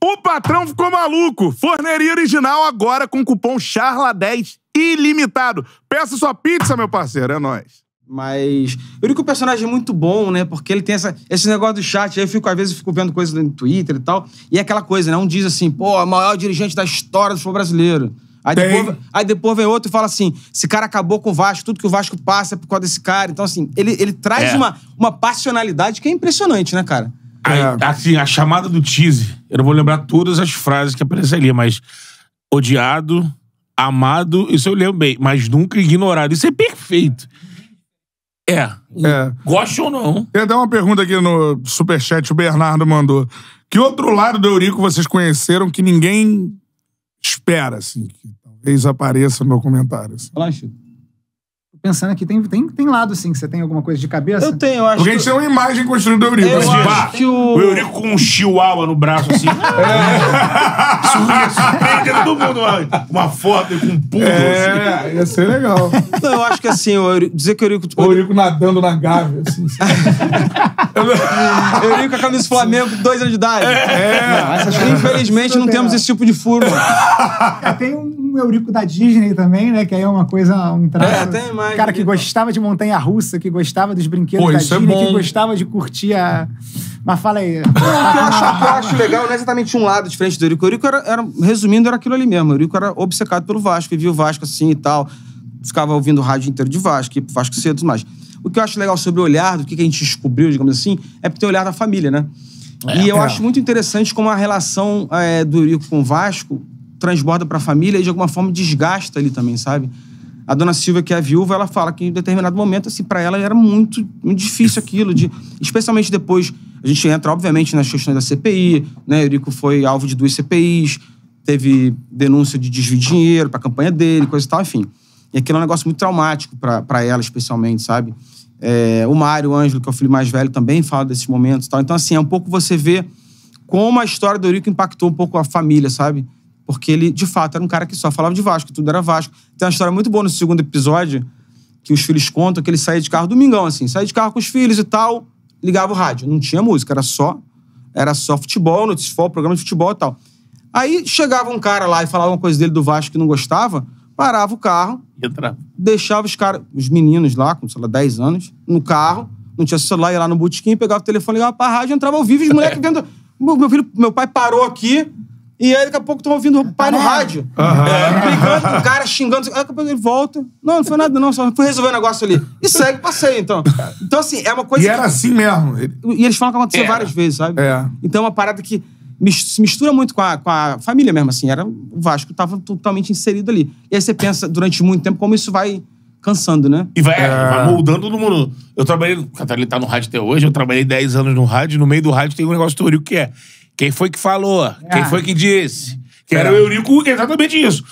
O patrão ficou maluco. Forneria original agora com cupom CHARLA10 ilimitado. Peça sua pizza, meu parceiro. É nóis. Mas eu digo que o personagem é muito bom, né? Porque ele tem esse negócio do chat. Aí às vezes eu fico vendo coisas no Twitter e tal. E é aquela coisa, né? Um diz assim, pô, o maior dirigente da história do futebol brasileiro. Aí depois vem outro e fala assim, esse cara acabou com o Vasco, tudo que o Vasco passa é por causa desse cara. Então, assim, ele traz uma passionalidade que é impressionante, né, cara? Assim, a chamada do teaser, eu não vou lembrar todas as frases que aparecem ali, mas odiado, amado, isso eu lembro bem, mas nunca ignorado. Isso é perfeito. Goste ou não. Tem até uma pergunta aqui no Superchat, o Bernardo mandou. Que outro lado do Eurico vocês conheceram que ninguém espera, assim, que talvez apareça no meu comentário? Assim. Fala, Chico. Pensando aqui, tem lado, assim, que você tem alguma coisa de cabeça? Eu tenho, eu acho. Porque a gente tem uma imagem construída do Eurico. Eu acho que o Eurico com um chihuahua no braço, assim. Surpreende todo mundo. Uma foto com um pulo. Assim. Ia ser legal. Não, eu acho que assim, dizer que o Eurico... O Eurico nadando na gávea, assim. Eurico com a camisa do Flamengo com 2 anos de idade. Infelizmente, não temos esse tipo de furo. Tem um Eurico da Disney também, né? Que aí é uma coisa, um traço. Tem mais. Cara que gostava de montanha-russa, que gostava dos brinquedos da Disney, que gostava de curtir a... Mas fala aí. O que eu acho legal não é exatamente um lado diferente do Eurico. O Eurico resumindo, era aquilo ali mesmo. O Eurico era obcecado pelo Vasco, via o Vasco assim e tal. Ficava ouvindo o rádio inteiro de Vasco, ia pro Vasco cedo e tudo mais. O que eu acho legal sobre o olhar, do que a gente descobriu, digamos assim, é porque tem o olhar da família, né? E eu acho muito interessante como a relação do Eurico com o Vasco transborda pra família e de alguma forma desgasta ali também, sabe? A dona Silvia, que é a viúva, ela fala que em determinado momento, assim, pra ela era muito, muito difícil aquilo, especialmente depois, a gente entra, obviamente, nas questões da CPI, né? O Eurico foi alvo de 2 CPIs, teve denúncia de desvio de dinheiro pra campanha dele, coisa e tal, enfim. E aquilo é um negócio muito traumático pra ela, especialmente, sabe? O Mário, o Ângelo, que é o filho mais velho, também fala desses momentos e tal. Então, assim, é um pouco você ver como a história do Eurico impactou um pouco a família, sabe? Porque ele, de fato, era um cara que só falava de Vasco, tudo era Vasco. Tem uma história muito boa no segundo episódio, que os filhos contam que ele saía de carro domingão, assim. Saía de carro com os filhos e tal, ligava o rádio. Não tinha música, era só futebol, notícia, programa de futebol e tal. Aí chegava um cara lá e falava uma coisa dele do Vasco que não gostava, parava o carro, deixava os meninos lá, com, sei lá, 10 anos, no carro, não tinha celular, ia lá no botequim, pegava o telefone, ligava pra rádio, entrava ao vivo, e os moleques vendo... Meu pai parou aqui, e aí daqui a pouco estão ouvindo o pai no rádio. Brigando com o cara, xingando. Aí daqui a pouco ele volta. Não foi nada não, só fui resolver um negócio ali. E segue o passeio, então. Então, assim, é uma coisa... E era assim mesmo. E eles falam que aconteceu várias vezes, sabe? Então é uma parada que se mistura muito com a família mesmo, assim. O Vasco tava totalmente inserido ali. E aí você pensa, durante muito tempo, como isso vai cansando, né? E vai moldando todo mundo. Eu trabalhei... O Catarina tá no rádio até hoje. Eu trabalhei 10 anos no rádio. No meio do rádio tem um negócio do Eurico que é... Quem foi que falou? Quem foi que disse? Que era o Eurico, exatamente isso.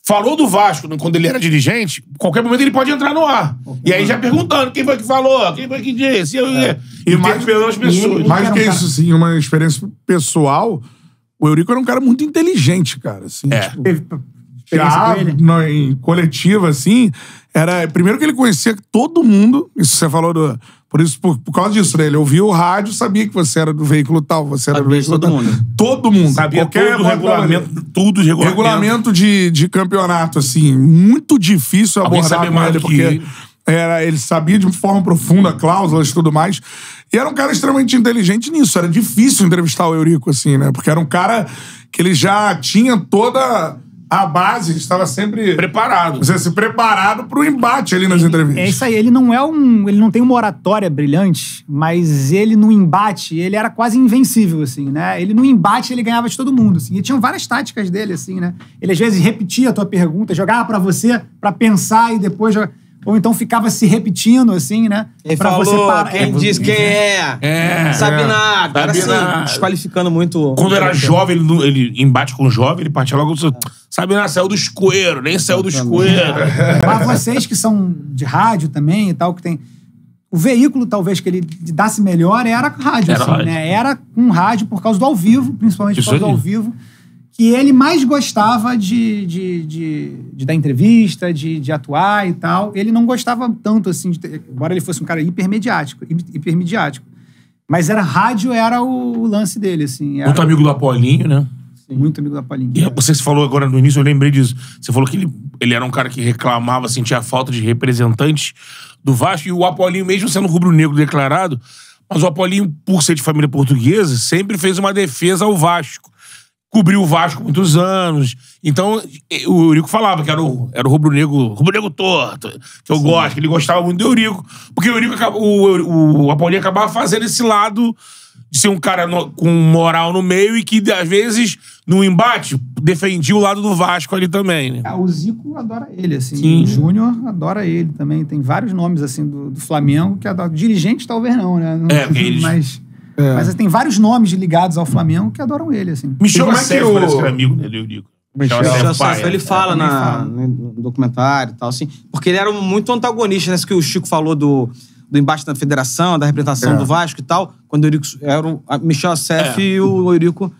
Falou do Vasco quando ele era dirigente, qualquer momento ele pode entrar no ar. E aí já perguntando quem foi que falou, quem foi que disse. E mais pelas pessoas. Mais do que isso, sim, uma experiência pessoal, o Eurico era um cara muito inteligente, cara. Assim, tipo, já em coletiva, assim, era... Primeiro que ele conhecia todo mundo, isso você falou do... Por causa disso, né? Ele ouvia o rádio, sabia que você era do veículo tal, você era do veículo tal. Todo mundo. Sabia qualquer regulamento de campeonato, assim. Muito difícil abordar com ele, porque ele sabia de forma profunda cláusulas e tudo mais. E era um cara extremamente inteligente nisso. Era difícil entrevistar o Eurico, assim, né? Porque era um cara que ele já tinha toda... A base estava sempre... Preparado. Preparado pro embate ali nas entrevistas. É isso aí. Ele não tem uma oratória brilhante, mas ele no embate, ele era quase invencível, assim, né? Ele no embate, ele ganhava de todo mundo, assim. E tinham várias táticas dele, assim, né? Ele às vezes repetia a tua pergunta, jogava pra você, pra pensar e depois... Ou então ficava se repetindo, assim, né? Ele pra falou, você parar. Quem diz quem é. Sabe nada. Era assim, desqualificando muito... Quando era jovem, ele embate com o jovem, ele partia logo... Sabe nada, saiu do escoeiro, nem saiu do escoeiro. Mas vocês que são de rádio também e tal, que tem... O veículo, talvez, que ele dasse melhor era rádio, assim, rádio. Né? Era um rádio por causa do ao vivo, principalmente por causa do ao vivo. Que ele mais gostava de dar entrevista, de atuar e tal. Ele não gostava tanto, assim, embora ele fosse um cara hipermediático. Mas rádio era o lance dele, assim. Outro amigo do Apolinho, né? Muito amigo do Apolinho. E você falou agora no início, eu lembrei disso. Você falou que ele era um cara que reclamava, sentia falta de representantes do Vasco, e o Apolinho, mesmo sendo rubro-negro declarado, mas o Apolinho, por ser de família portuguesa, sempre fez uma defesa ao Vasco. Cobriu o Vasco muitos anos. Então, o Eurico falava que era o rubro-negro torto, que eu gosto, que ele gostava muito do Eurico. Porque o Apolinho acabava fazendo esse lado de ser um cara com moral no meio e que, às vezes, no embate, defendia o lado do Vasco ali também, né? O Zico adora ele, assim. Sim. O Júnior adora ele também. Tem vários nomes, assim, do Flamengo que adoram. Dirigente, talvez não, né? Mas tem vários nomes ligados ao Flamengo que adoram ele, assim. Michel Acef parece que era amigo dele, Eurico. Michel Acef, ele fala no documentário e tal, assim. Porque ele era muito antagonista, né? Isso que o Chico falou do embate da federação, da representação do Vasco e tal. Quando o Eurico era o Michel Acef e o Eurico...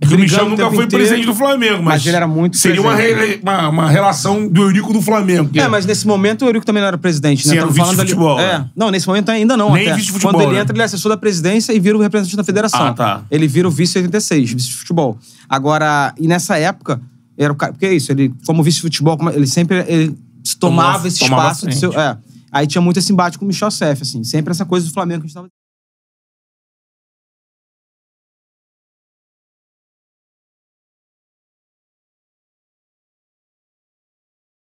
O Michel nunca foi presidente do Flamengo, mas ele era muito seria uma relação do Eurico do Flamengo. Mas nesse momento o Eurico também não era presidente, né? Sim, era o vice-futebol. Não, nesse momento ainda não. Nem vice-futebol. Quando ele entra, ele é assessor da presidência e vira o representante da federação. Ah, tá. Ele vira o vice-86, vice-futebol. Agora, e nessa época, era o cara... Porque é isso, ele, como vice-futebol, ele sempre tomava esse espaço. Aí tinha muito esse embate com o Michel Acef, assim. Sempre essa coisa do Flamengo que a gente tava...